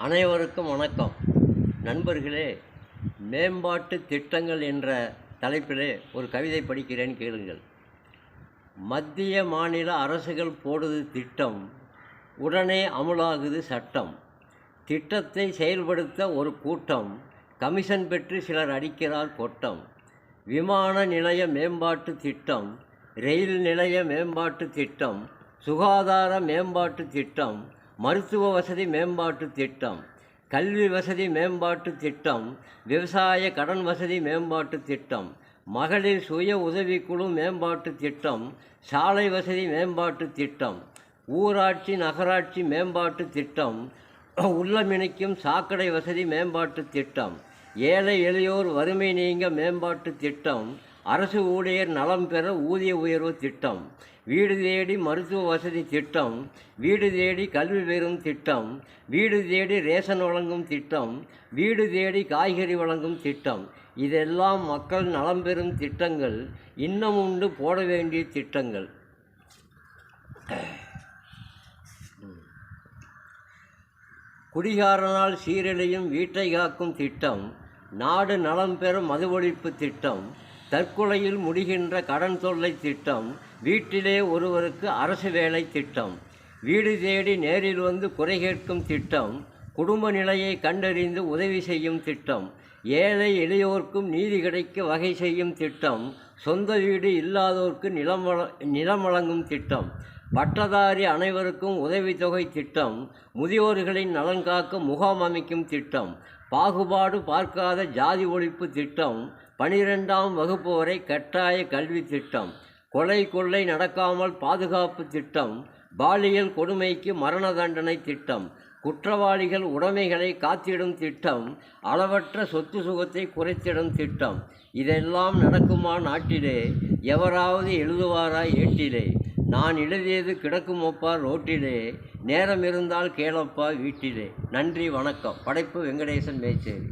அனைவருக்கும் வணக்கம். நண்பர்களே, மேம்பாட்டு திட்டங்கள் என்ற தலைப்பிலே ஒரு கவிதை படிக்கிறேன், கேளுங்கள். மத்திய மாநில அரசுகள் போடுது திட்டம், உடனே அமுலாகுது சட்டம். திட்டத்தை செயல்படுத்த ஒரு கூட்டம், கமிஷன் பெற்று சிலர் அடிக்கிறார் கொட்டம். விமான நிலைய மேம்பாட்டு திட்டம், ரயில் நிலைய மேம்பாட்டு திட்டம், சுகாதார மேம்பாட்டு திட்டம், மருத்துவ வசதி மேம்பாட்டு திட்டம், கல்வி வசதி மேம்பாட்டு திட்டம், விவசாய கடன் வசதி மேம்பாட்டு திட்டம், மகளிர் சுய உதவிக்குழு மேம்பாட்டு திட்டம், சாலை வசதி மேம்பாட்டு திட்டம், ஊராட்சி நகராட்சி மேம்பாட்டு திட்டம், உள்ளமிணைக்கும் சாக்கடை வசதி மேம்பாட்டு திட்டம், ஏழை எளியோர் வறுமை நீங்க மேம்பாட்டு திட்டம், அரசு ஊழியர் நலம் பெற ஊதிய உயர்வு திட்டம், வீடு தேடி மருத்துவ வசதி திட்டம், வீடு தேடி கல்வி பெறும் திட்டம், வீடு தேடி ரேஷன் வழங்கும் திட்டம், வீடு தேடி காய்கறி வழங்கும் திட்டம். இதெல்லாம் மக்கள் நலம் பெறும் திட்டங்கள். இன்னும் உண்டு போட வேண்டிய திட்டங்கள். குடிகாரனால் சீரழியும் வீட்டை காக்கும் திட்டம், நாடு நலம் பெறும் மது ஒழிப்பு திட்டம், தற்கொலையில் முடிகின்ற கடன் தொல்லை திட்டம், வீட்டிலே ஒருவருக்கு அரசு வேலை திட்டம், வீடு தேடி நேரில் வந்து குறை கேட்கும் திட்டம், குடும்ப நிலையை கண்டறிந்து உதவி செய்யும் திட்டம், ஏழை எளியோர்க்கும் நீதி கிடைக்க வகை செய்யும் திட்டம், சொந்த வீடு இல்லாதோர்க்கு நிலம் வழங்கும் திட்டம், பட்டதாரி அனைவருக்கும் உதவித்தொகை திட்டம், முதியோர்களின் நலன் காக்க முகாம் அமைக்கும் திட்டம், பாகுபாடு பார்க்காத ஜாதி ஒழிப்பு திட்டம், 12ஆம் வகுப்பு வரை கட்டாய கல்வி திட்டம், கொலை கொள்ளை நடக்காமல் பாதுகாப்பு திட்டம், பாலியல் கொடுமைக்கு மரண தண்டனை திட்டம், குற்றவாளிகள் உடைமைகளை காத்திடும் திட்டம், அளவற்ற சொத்து சுகத்தை குறைத்திடும் திட்டம். இதெல்லாம் நடக்குமா நாட்டிலே? எவராவது எழுதுவாரா ஏட்டிலே? நான் எழுதியது கிடக்குமப்பா ரோட்டிலே, நேரம் இருந்தால் கேளப்பா வீட்டிலே. நன்றி, வணக்கம். படைப்பு வெங்கடேசன் மேச்சேரி.